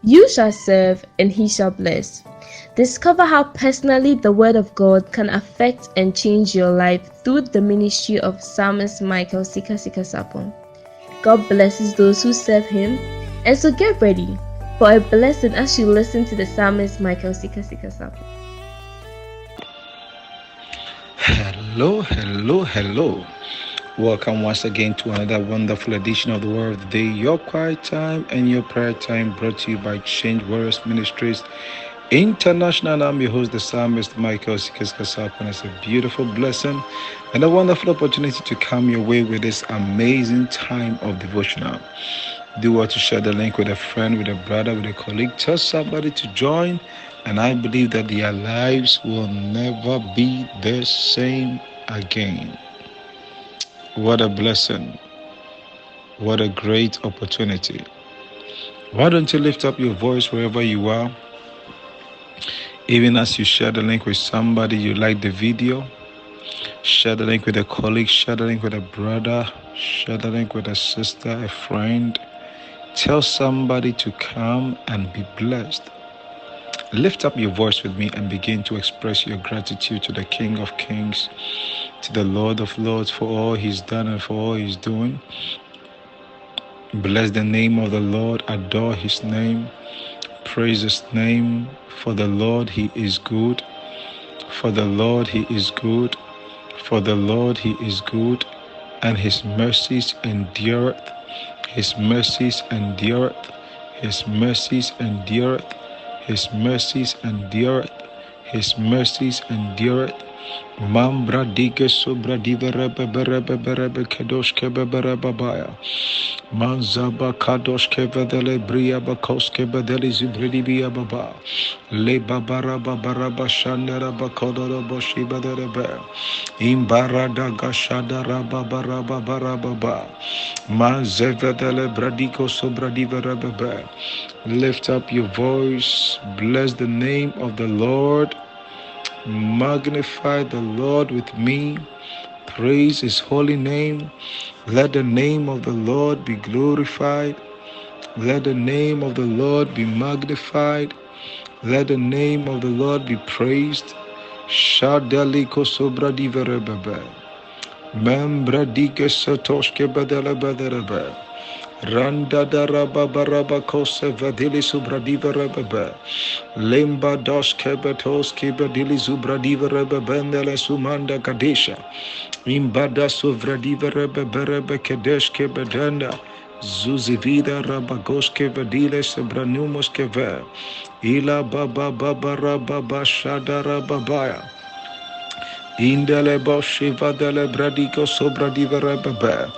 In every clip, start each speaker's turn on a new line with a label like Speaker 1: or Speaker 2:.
Speaker 1: You shall serve, and he shall bless. Discover how personally the Word of God can affect and change your life through the ministry of Psalmist Michael Sika Sika Sapon. God blesses those who serve him, and so get ready for a blessing as you listen to the Psalmist Michael Sika Sika Sapon.
Speaker 2: Hello. Welcome once again to another wonderful edition of the Word of the Day, your quiet time and your prayer time, brought to you by Change Warriors Ministries International. I'm your host, the Psalmist Michael Sikaskasap, and it's a beautiful blessing and a wonderful opportunity to come your way with this amazing time of devotional. Do what to share the link with a friend, with a brother, with a colleague. Tell somebody to join, and I believe that their lives will never be the same again. What a blessing. What a great opportunity. Why don't you lift up your voice wherever you are? Even as you share the link with somebody, you like the video, share the link with a colleague, share the link with a brother, share the link with a sister, a friend. Tell somebody to come and be blessed. Lift up your voice with me and begin to express your gratitude to the King of Kings, to the Lord of Lords, for all he's done and for all he's doing. Bless the name of the Lord, adore his name, praise his name. For the Lord, he is good. For the Lord, he is good. For the Lord, he is good, and his mercies endureth. His mercies endureth. His mercies endureth. His mercies endureth. His mercies endureth. Mambra dike sobra diverebe berebe berebe kedosh kebebere babaya. Manzaba kadosh kevedele bria bakos kebedeli zibridibia baba. Le babara babara shandara bakodoro boshiba derebe. Imbarada gashada rababara babara baba. Manzevedele bradiko sobra diverebe. Lift up your voice. Bless the name of the Lord. Magnify the Lord with me. Praise his holy name. Let the name of the Lord be glorified. Let the name of the Lord be magnified. Let the name of the Lord be praised. Shadali kosobra diverebebe. Membra dike sotoshke badala badarebe. Randa daraba baraba kose vadili subradiva rebebe. Lemba dos kebetos kibadili subradiva rebebe ndele sumanda kadesha. Imbada suvradiva rebebe rebe kedesh kebedenda. Zuzivida rabagosh kebadile sebranumos keve. Ila baba baba rababa shadara babaya. Indele boshiva dele bradiko sobra divere bebe.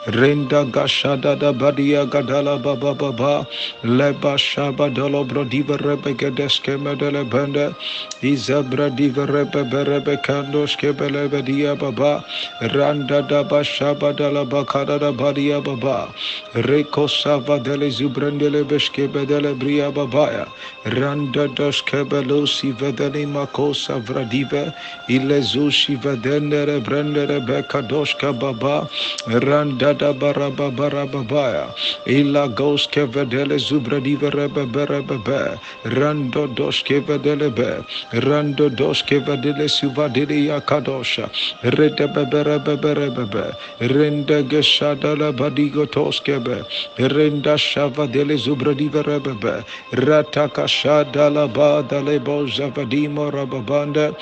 Speaker 2: Renda gashada da badia gadala baba baba. Leba shaba dolo brodivere begedeske medele bende. Izabra divere bebe rebe kandoske bele bedia baba. Randa da bashaba dala bakada da badia baba. Reko sava dele zubrendele beske bedele bria babaya. Randa doske belosi vedeli makosa vradive. Ilezu Shiva dendere brendere bekadoshka baba randada baraba barababaya illa goske vedele zubradive rebe berebe rando doske vedele be rando doske vedele suvadili yakadosha rede berebe berebe rende geshada la badigo toske be renda shava dele zubradive rebe rataka shada la badale boza vadimo rababanda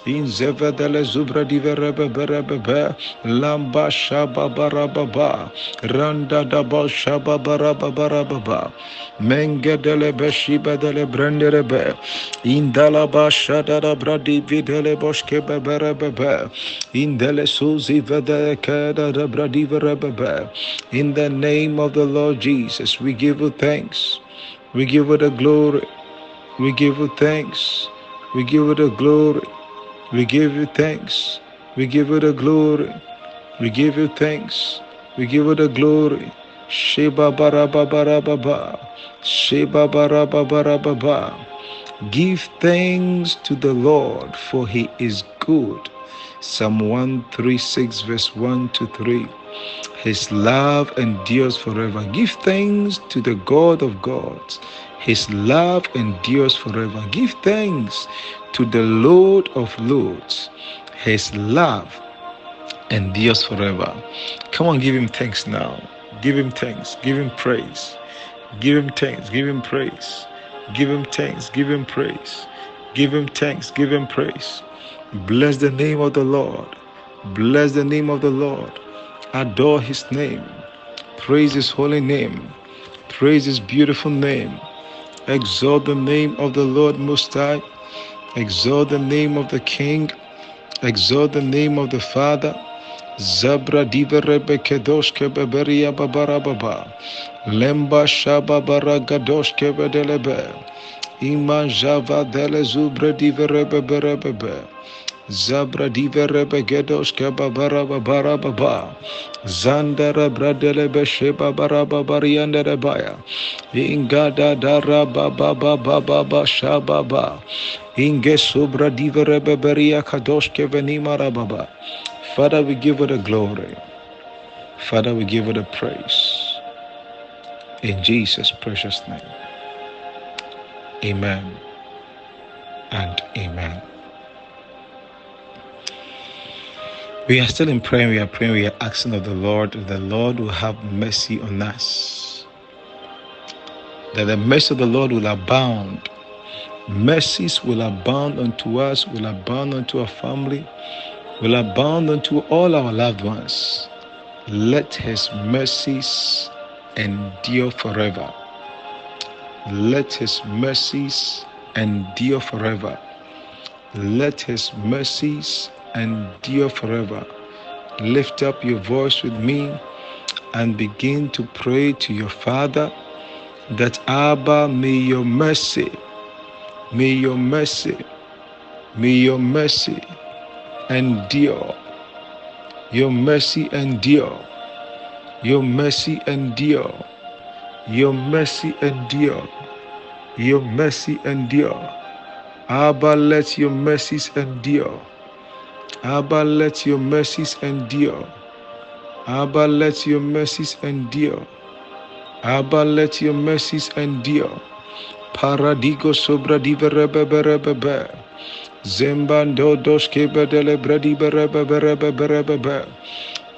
Speaker 2: in zevedele zubra diverebe berebe lamba shaba barababa randa daba shaba barababa mengedele beshiba dele brenderebe indalaba shadada bradi videle boshke berebe indele suzi vedele keda da bradi berebe. In the name of the Lord Jesus, we give you thanks. We give you the glory. We give you thanks. We give you the glory. We give you thanks. We give you the glory. We give you thanks. We give you the glory. Sheba baraba barababa. Sheba baraba barababa. Give thanks to the Lord, for he is good. Psalm 136 verse 1 to 3. His love endures forever. Give thanks to the God of gods. His love endures forever. Give thanks to the Lord of lords. His love endures forever. Come on, give him thanks now. Give him thanks. Give him praise. Give him thanks. Give him praise. Give him thanks. Give him praise. Give him thanks. Give him praise. Bless the name of the Lord. Bless the name of the Lord. Adore his name. Praise his holy name. Praise his beautiful name. Exalt the name of the Lord Most High. Exalt the name of the King. Exalt the name of the Father. Zabra diva rebe kedoshke beberia babara baba. Lemba shaba baragadoshke bedelebe. Ima java dele zubra diva rebe berebebe. Zabra diva rebe gedoshke babara babara baba. Zandara bradele besheba baraba bariandere baya. Ingada dara baba baba baba shababa. Inge subra diva rebe beria kadoshke venimara baba. Father, we give you the glory. Father, we give you the praise. In Jesus' precious name. Amen and amen. We are still in prayer. We are praying. We are asking of the Lord that the Lord will have mercy on us. That the mercy of the Lord will abound. Mercies will abound unto us, will abound unto our family, will abound unto all our loved ones. Let his mercies endure forever. Let his mercies endure forever. Let his mercies endure forever. Lift up your voice with me and begin to pray to your Father that Abba, may your mercy, may your mercy, may your mercy endure. Your mercy endure. Your mercy endure. Your mercy endure. Your mercy endure. Abba, let your mercies endure. Abba, let your mercies endure. Abba, let your mercies endure. Abba, let your mercies endure. Paradigo sobra diva rebe berebe be. Zembando doske bedele bredi berebe berebe berebe be.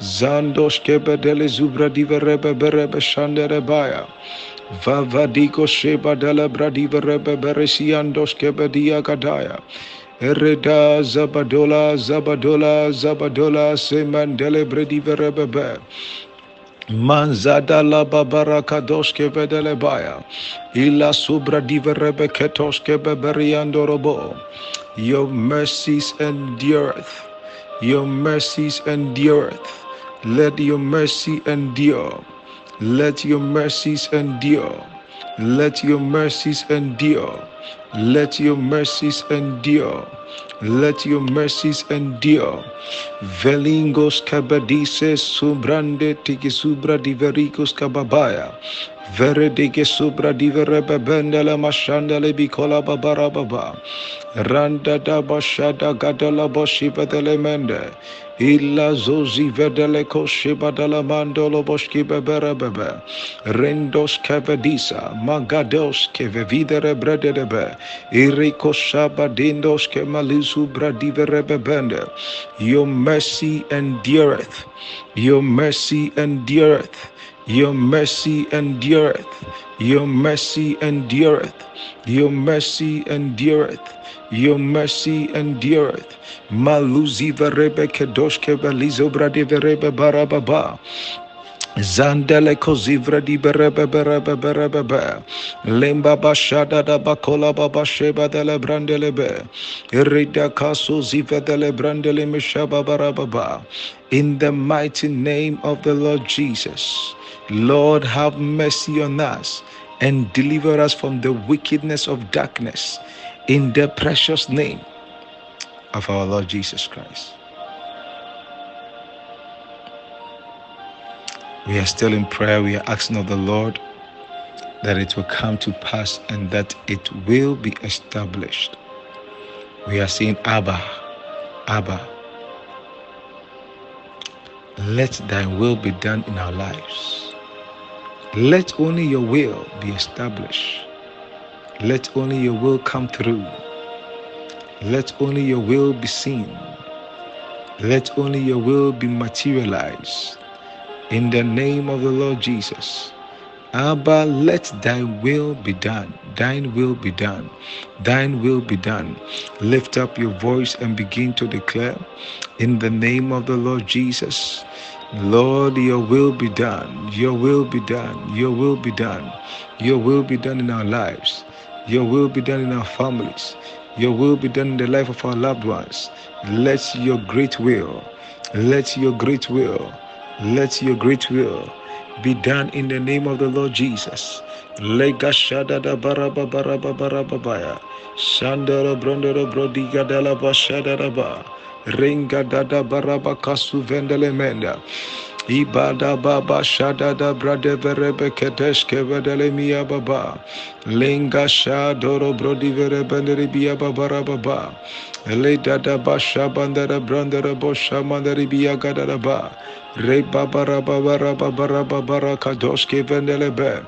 Speaker 2: Zandoske bedele zubra diva rebe berebe shandere baya. Vavadiko sheba dela bradiva rebe beresiandoske bedia gadaya. Ereda zabadola zabadola zabadola semandele brediva rebe be. Manzada la babara kadoshke vedele baya. Ila subra diva rebe ketoshke beberiando robo. Your mercies endureth. Your mercies endureth. Let your mercy endure. Let your mercies endure. Let your mercies endure. Let your mercies endure. Let your mercies endure. Velingos kabadises subrande tiki subra divericos kababaya. Vere dike subra diverebe bendele mashandele bikola babara baba. Randa da bashada gadala boshiva dele mende. Illa zozi vedele koshiba dala mandolo boshki bebere bebe. Rendos kevadisa magados kevevidere bredebe. Iriko shaba dindos ke malisu bradivere bebende. Your mercy endureth. Your mercy endureth. Your mercy endureth. Your mercy endureth. Your mercy endureth. Your mercy endureth. Maluzi verebe kedoshke belizo bradiverebe barababa. Zandele kozivra di berebe berebe berebe be. Lemba bashada da bakola baba sheba dele brandele be. Irida kaso ziva dele brandele mishaba barababa. In the mighty name of the Lord Jesus, Lord, have mercy on us and deliver us from the wickedness of darkness. In the precious name of our Lord Jesus Christ. We are still in prayer. We are asking of the Lord that it will come to pass and that it will be established. We are saying, Abba, Abba, Let thy will be done in our lives. Let only your will be established. Let only your will come through. Let only your will be seen. Let only your will be materialized. In the name of the Lord Jesus. Abba, let thy will be done. Thine will be done. Thine will be done. Lift up your voice and begin to declare in the name of the Lord Jesus. Lord, your will be done. Your will be done. Your will be done. Your will be done in our lives. Your will be done in our families. Your will be done in the life of our loved ones. Let your great will, let your great will, let your great will be done in the name of the Lord Jesus. Lega shadada baraba baraba baraba baya. Shandara brondara brodiga dala bashadara ba. Ringa dada baraba kasu vendele menda. Ibada baba shadada brade verebe kedesh kevedele miya baba. Linga shadoro brodi verebe neribia babara baba. Ele dada basha bandara brandara bosha mandari biya gadara ba. Re babara babara babara babara kadosh kevendele be.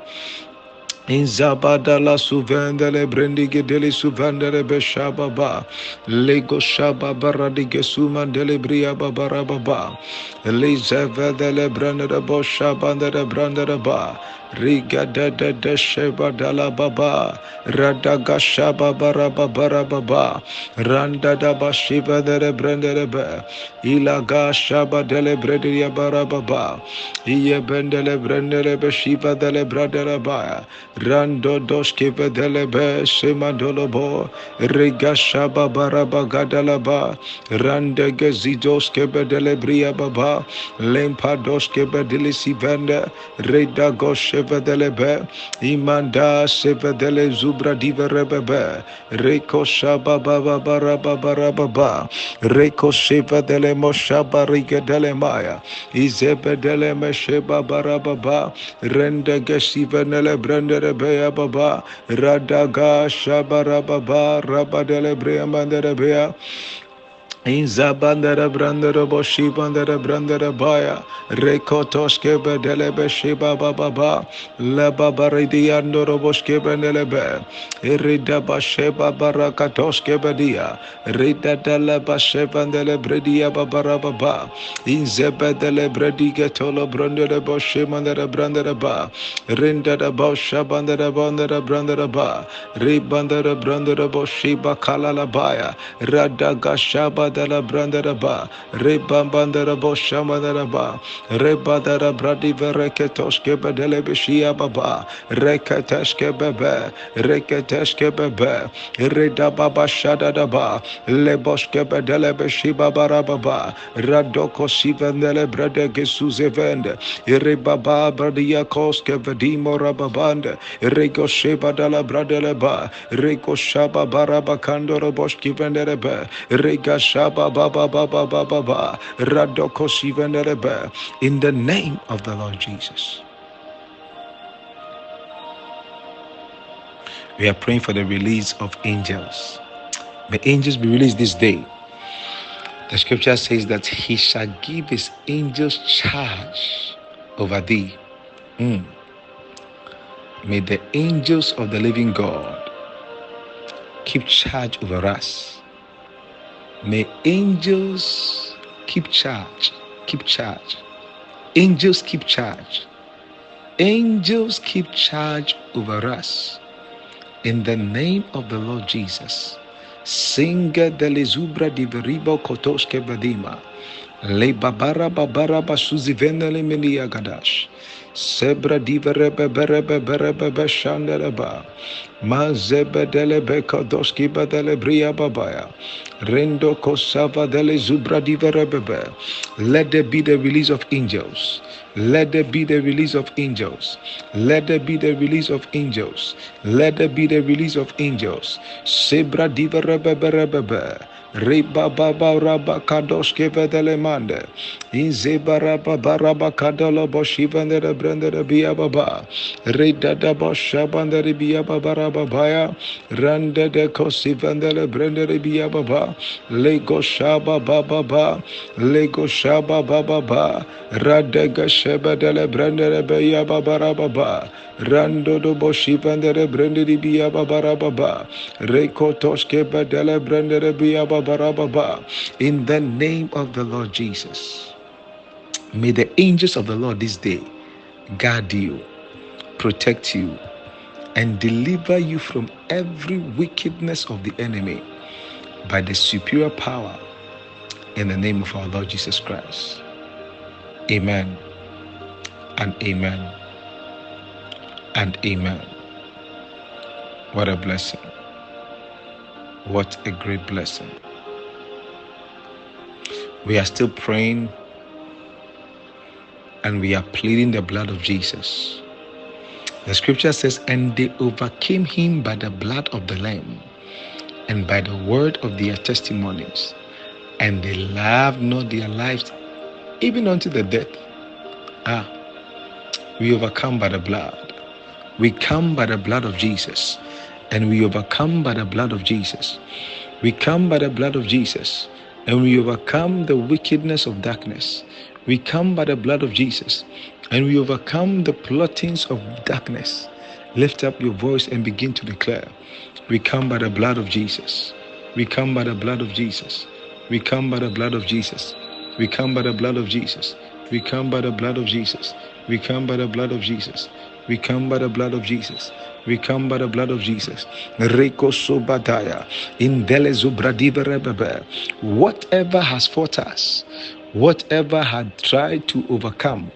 Speaker 2: In Zabadala Suvendele Brendigedele Suvendele Beshababa Lego Shaba Baradige Sumandele Bria Babarababa Elizavedele Brandere Boshabandere Brandere Ba Riga de Sheba Dala Baba Radaga Shaba Barababara Baba Randa da Bashiva de Brandere Be Ilaga Shaba dele Bredia Barababa Iye Bendele Brandere Beshiva dele Bradere Ba Rando doskeve delebe semandolobo rigashaba baraba gadalaba rande gezidoskebe delebria baba lempa doskebe delisivende reda gosheve delebe imanda seve dele zubra diverebebe reko shaba baba baraba baraba reko sheva dele moshaba riga dele maya izebe dele mesheba baraba rende gesivenele brende Beya baba radaga shabara baba rabadele brea mandere bea in Zabandera Brandera Boshi Bandera Brandera Baya Rekotoske Bedelebe Shiba Baba Leba Baridi Andoro Boske Benelebe Irida Basheba Barakatoske Bedia Rida Dele Bashevandele Bredia Babara Baba in Zebedele Brediga Tolo Brandera Boshi Mandera Brandera Ba Rinda Bosha Bandera Bandera Brandera Ba Ribandera Brandera Boshi Bakala Baya Radaga Shaba dala brandara ba rebambandara boshamandara ba rebadara bradi vereketoske bedele beshia baba reketeshke bebe reda baba shadada ba leboske bedele beshiba barababa radoko sivendele brede gesuze vende irebaba bradia koske vedimo rababande rego sheba dala bradele ba rego shaba baraba kandoro boski vendere be rega shaba baba baba baba radoko sivendere be in the name of the Lord Jesus. We are praying for the release of angels. May angels be released this day. The scripture says that he shall give his angels charge over thee. May the angels of the living God keep charge over us. May angels keep charge. Angels keep charge. Angels keep charge over us. In the name of the Lord Jesus. Singa dele zubra diveribo kotoske vadima. Le babara basuzi venele menia gadash. Sebra diverebe berebe shandereba. Ma zebe dele beko doski badele bria babaya. Rendo kosava dele zubra diverebe. Let there be the release of angels. Let there be the release of angels. Let there be the release of angels. Let there be the release of angels. Sebra diverebe berebe. Reba baba raba kadoske vedele mande. Inzeba raba baraba kadolo boshivandere brandere biya baba. Reda da boshabandere biya baba raba baya. Rande de kosivandele brandere biya baba. Lego shaba baba ba. Lego shaba baba ba. Radega sheba dele brandere biya baba raba ba. Rando do boshivandere brandere biya baba raba ba. Rekotoske badele brandere biya baba raba ba. In the name of the Lord Jesus. May the angels of the Lord this day guard you, protect you, and deliver you from every wickedness of the enemy by the superior power in the name of our Lord Jesus Christ. Amen and amen and amen. What a blessing. What a great blessing. We are still praying and we are pleading the blood of Jesus. The scripture says, and they overcame him by the blood of the Lamb and by the word of their testimonies, and they loved not their lives even unto the death. We overcome by the blood. We come by the blood of Jesus, and we overcome by the blood of Jesus. We come by the blood of Jesus, and we overcome the wickedness of darkness. We come by the blood of Jesus, and we overcome the plottings of darkness. Lift up your voice and begin to declare, we come by the blood of Jesus. We come by the blood of Jesus. We come by the blood of Jesus. We come by the blood of Jesus. We come by the blood of Jesus. We come by the blood of Jesus. We come by the blood of Jesus. We come by the blood of Jesus. Reko sobadaya. Indele zubradiva rebebe. Whatever has fought us, whatever had tried to overcome,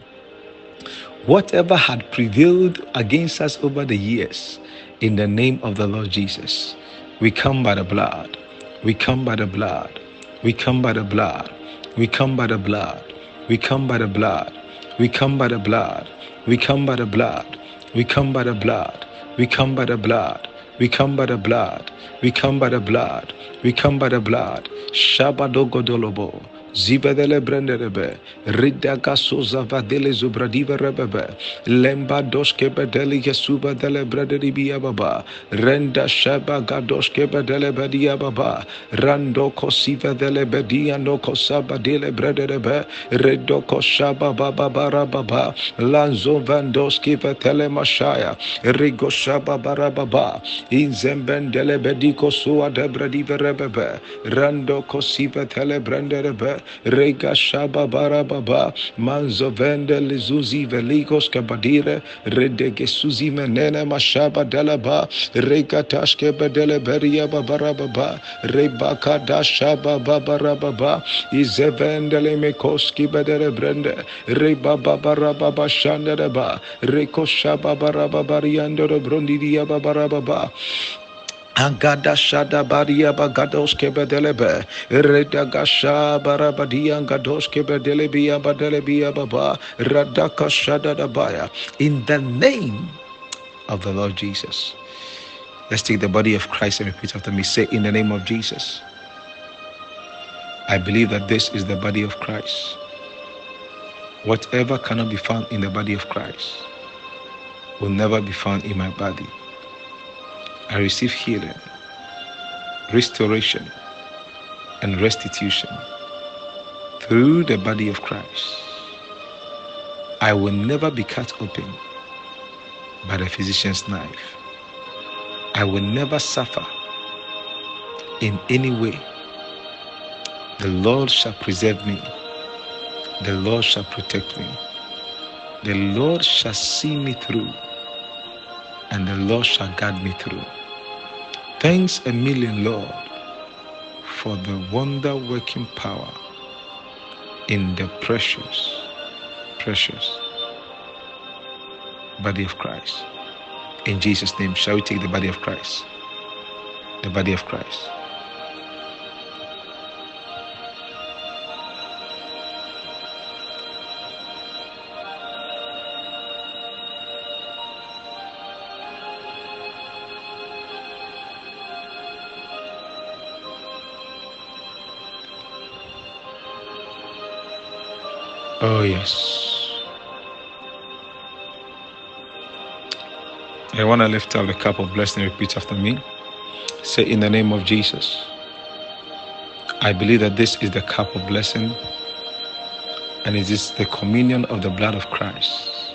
Speaker 2: whatever had prevailed against us over the years, in the name of the Lord Jesus, we come by the blood. We come by the blood. We come by the blood. We come by the blood. We come by the blood. We come by the blood. We come by the blood. We come by the blood. We come by the blood. We come by the blood. We come by the blood. We come by the blood. Shabadogodolobo. Zibadele brenderebe, Ridaga soza vadele zubradiva rebebe, Lemba doske bedeli yesuba dele brederi biababa, Renda sheba gadoske bedele bediababa, Rando kosiva dele bedia no kosaba dele brederebe, Redo koshaba baba barababa, Lanzo vandoski vetele mashaya, Rigo shaba barababa, Inzembendele bediko sua de brediva rebebe, Rando kosiva tele brenderebe, Rega shaba barababa, manzo vende lizuzi velikos kabadire, redege suzi menene mashaba delaba, rega tashke bedele beria babarababa, rebaka dashaba babarababa, izevendele mekoski bedele brende, reba babarababa shandereba, reko shaba barababariando brondidia babarababa. Angada shada baria bagados kebedelebe redagasha barabadia gados kebedelebia badelebia baba radaka shada dabaya. In the name of the Lord Jesus, let's take the body of Christ and repeat after me. Say, in the name of Jesus, I believe that this is the body of Christ. Whatever cannot be found in the body of Christ will never be found in my body. I receive healing, restoration, and restitution through the body of Christ. I will never be cut open by the physician's knife. I will never suffer in any way. The Lord shall preserve me. The Lord shall protect me. The Lord shall see me through, and the Lord shall guide me through. Thanks a million, Lord, for the wonder-working power in the precious body of Christ. In Jesus' name, shall we take the body of Christ? The body of Christ. Oh, yes. I want to lift up the cup of blessing. Repeat after me. Say, in the name of Jesus, I believe that this is the cup of blessing and it is the communion of the blood of Christ.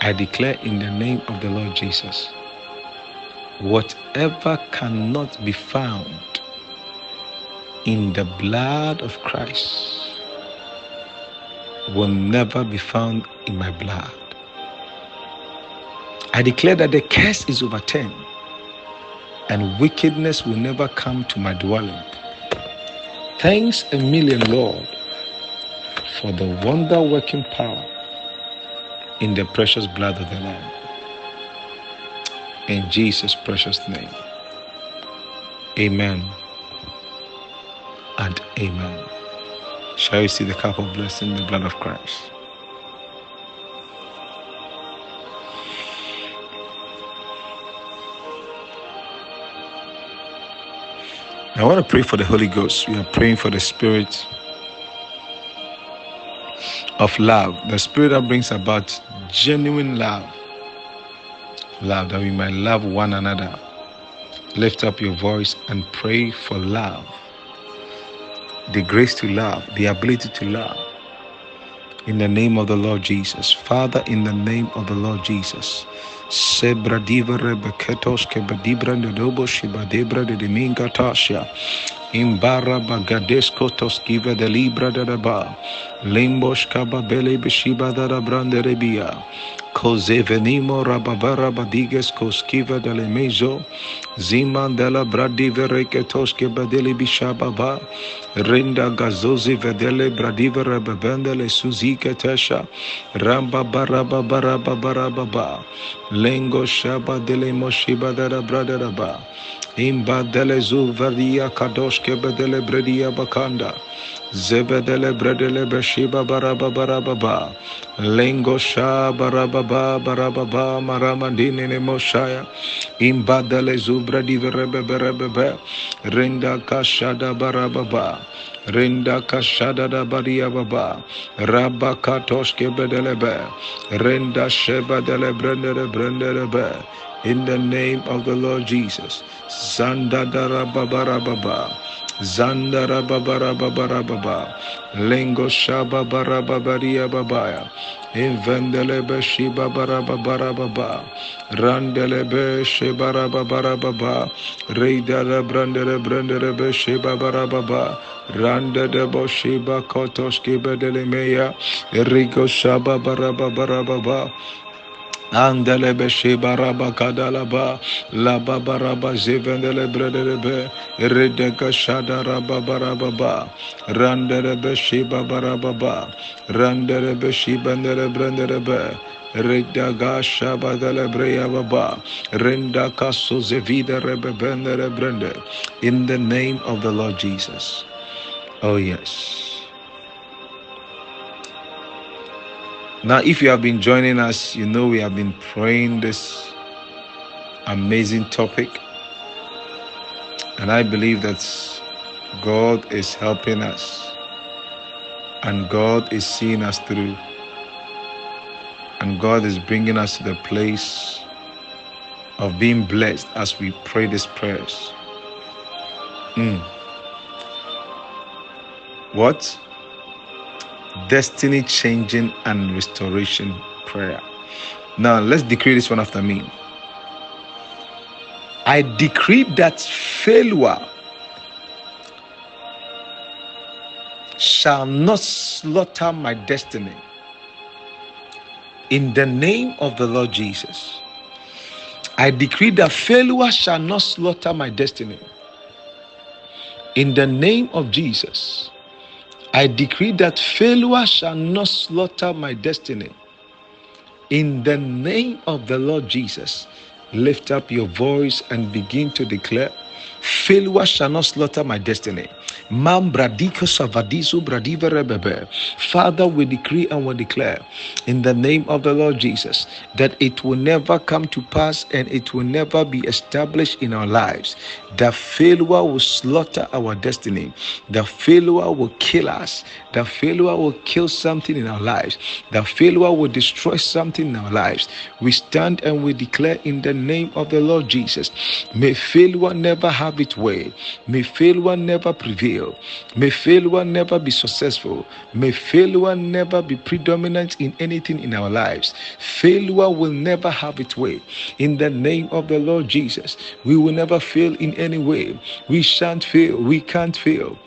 Speaker 2: I declare in the name of the Lord Jesus, whatever cannot be found in the blood of Christ will never be found in my blood. I declare that the curse is overturned and wickedness will never come to my dwelling. Thanks a million, Lord, for the wonder-working power in the precious blood of the Lamb. In Jesus' precious name. Amen and amen. Shall you see the cup of blessing, the blood of Christ? I want to pray for the Holy Ghost. We are praying for the spirit of love, the spirit that brings about genuine love, that we might love one another. Lift up your voice and pray for love, the grace to love, the ability to love. In the name of the Lord Jesus. Father, in the name of the Lord Jesus. Sebra diva rebeketos kebadibra ndobo shibadebra de deminga tasha. Imbara bagadesko toskiva de libra de ba. Limbosh kababele beshiba da brande rebia. Koze venimo rababara badiges koskiva de lemezo. Ziman de la bradiva reketos kebadeli bishababa. Renda gazozi vedele bradiva rebebendele suzike tesha. Ramba baraba baraba baraba ba. Lengo shaba dele moshiba da brada ba. Imba dele zuvadia kadoshke bedele bredia bakanda. Zebedele bredele beshiba baraba baraba ba. Lengo sha baraba ba baraba ba maramandine ne moshaya. Imba dele zubradi verebe berebe. Renda kashada baraba ba. Renda kashada da badia baba. Rabba katoshke bedele be. Renda sheba dele brendere be. In the name of the Lord Jesus. Zandadara babarababa. Zandara babarababa. Lengo shaba barababaria babaya. Invendelebe shiba barababarababa. Randelebe shibara babarababa. Reidara brandere be shiba barababa. Randa de boshiba kotoski bedelemeya. Rigo shaba barababarababa. Andele beshe baraba kadalaba la babaraba zevendele brederebe redeka shada raba barababa randere beshe babarababa randere beshe bandere branderebe redaga shaba dele breya baba renda kaso zevida rebe bendere brende. In the name of the Lord Jesus. Oh yes. Now, if you have been joining us, you know we have been praying this amazing topic. And I believe that God is helping us. And God is seeing us through. And God is bringing us to the place of being blessed as we pray these prayers. What? Destiny changing and restoration prayer. Now let's decree this one after me. I decree that failure shall not slaughter my destiny. In the name of the Lord Jesus. I decree that failure shall not slaughter my destiny. In the name of Jesus. I decree that failure shall not slaughter my destiny. In the name of the Lord Jesus, lift up your voice and begin to declare, Failure shall not slaughter my destiny. Mam bradiko savadizo bradiva rebebe. Father, we decree and we declare in the name of the Lord Jesus that it will never come to pass and it will never be established in our lives. The failure will slaughter our destiny. The failure will kill us. The failure will kill something in our lives. The failure will destroy something in our lives. We stand and we declare in the name of the Lord Jesus, may failure never have its way. May failure never prevail. May failure never be successful. May failure never be predominant in anything in our lives. Failure will never have its way. In the name of the Lord Jesus, we will never fail in any way. We shan't fail. We can't fail.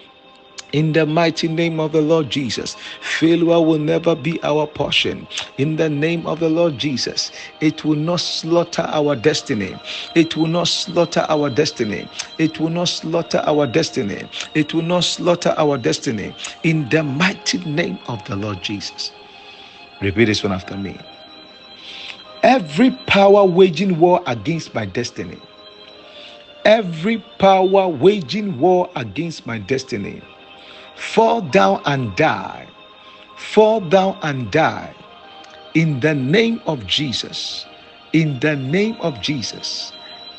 Speaker 2: In the mighty name of the Lord Jesus, failure will never be our portion. In the name of the Lord Jesus, it will not slaughter our destiny. It will not slaughter our destiny. It will not slaughter our destiny. It will not slaughter our destiny. In the mighty name of the Lord Jesus. Repeat this one after me. Every power waging war against my destiny. Every power waging war against my destiny. Fall down and die. Fall down and die. In the name of Jesus. In the name of Jesus.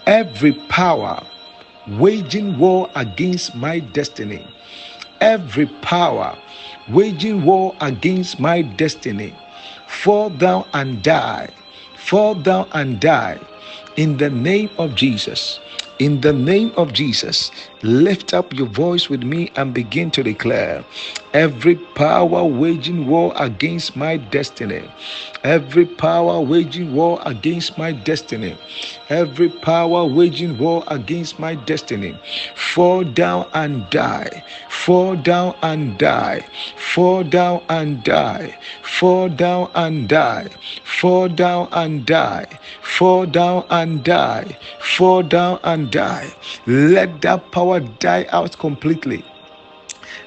Speaker 2: Every power waging war against my destiny. Every power waging war against my destiny. Fall down and die. Fall down and die. In the name of Jesus. In the name of Jesus, lift up your voice with me and begin to declare, every power waging war against my destiny, every power waging war against my destiny, every power waging war against my destiny, fall down and die, fall down and die, fall down and die, fall down and die, fall down and die, fall down and die, fall down and die. Let that power die out completely.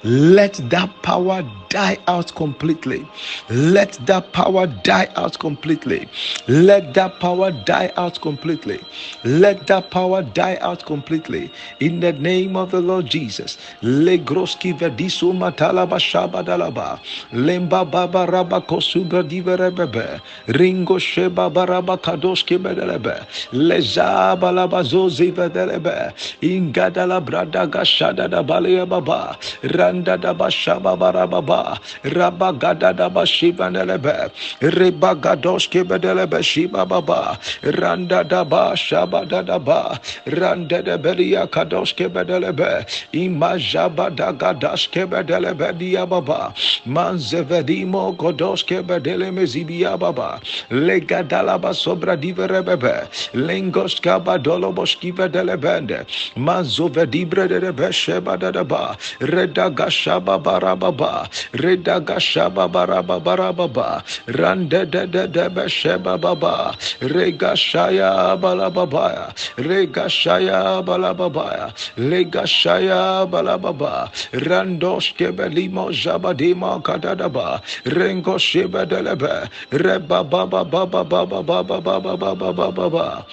Speaker 2: Let that power die out completely. Let that power die out completely. Let that power die out completely. Let that power die out completely. In the name of the Lord Jesus. Legroski vediso matalaba shabadalaba. Lemba baba raba kosubra diverebebe. Ringo sheba baraba kadoski bedelebe. Lezaba labazozi vedelebe. Ingadala brada gashada da balea baba. Randa da bashaba barababa. Rabagada da bashiva nelebe. Rebagadoske bedelebe shiba baba. Randa da ba shaba da da ba. Randa de belia kadoske bedelebe. Imajaba da gadaske bedelebe dia baba. Manzevedimo godoske bedele mezibia baba. Legadalaba sobra diverebebe. Lengoska badolo boski vedelebende. Manzovedibre de besheba da da ba. Redagashaba barababa. Redagashaba barababa. Rande de besheba baba. Regashaya balababa. Regashaya balababa. Legashaya balababa. Randoske belimo jabadima kadadaba. Rengo shebedelebe. Reba baba baba baba baba baba baba baba.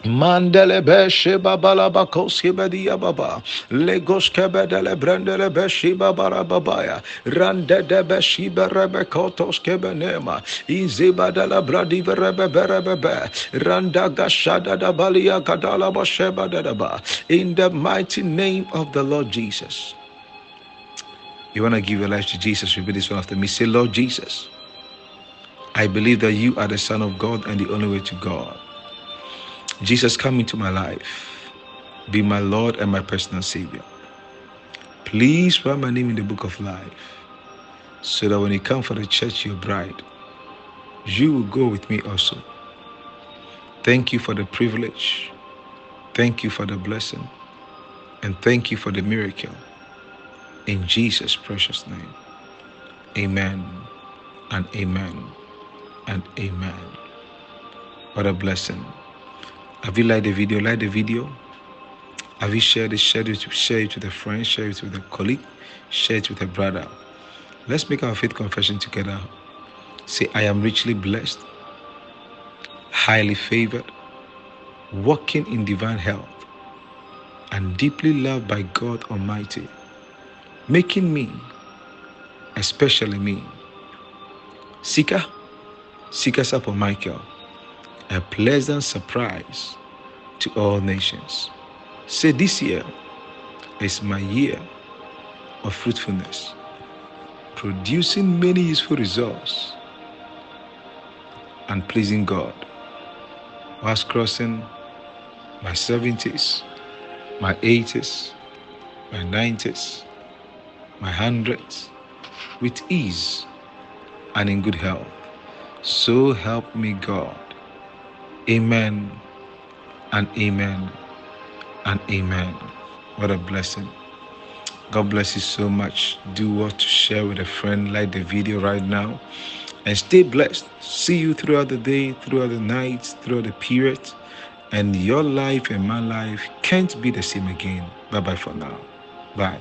Speaker 2: Mandele beshe babala bakoski bedia baba legos kebedele brandele beshi babara babaya rande de beshi berebe kotos kebenema izibadala bradi berebe berebe randa gashada da balia kadala bosheba dadaba. In the mighty name of the Lord Jesus. You want to give your life to Jesus? Repeat this one after me. Say, Lord Jesus, I believe that you are the Son of God and the only way to God. Jesus, come into my life. Be my Lord and my personal Savior. Please write my name in the book of life, so that when you come for the church, your bride, you will go with me also. Thank you for the privilege. Thank you for the blessing. And thank you for the miracle. In Jesus' precious name. Amen and amen and amen. What a blessing. Have you liked the video? Like the video. Have you shared it? Share it with a friend. Share it with a colleague. Share it with a brother. Let's make our faith confession together. Say, I am richly blessed, highly favored, walking in divine health, and deeply loved by God Almighty, making me, especially me, Seeker upon Michael, a pleasant surprise to all nations. Say, this year is my year of fruitfulness, producing many useful results and pleasing God, whilst crossing my 70s, my 80s, my 90s, my 100s, with ease and in good health. So help me God. Amen and amen and amen. What a blessing. God bless you so much. Do what to share with a friend, like the video right now, and stay blessed. See you throughout the day, throughout the night, throughout the period, and your life and my life can't be the same again. Bye bye for now. Bye.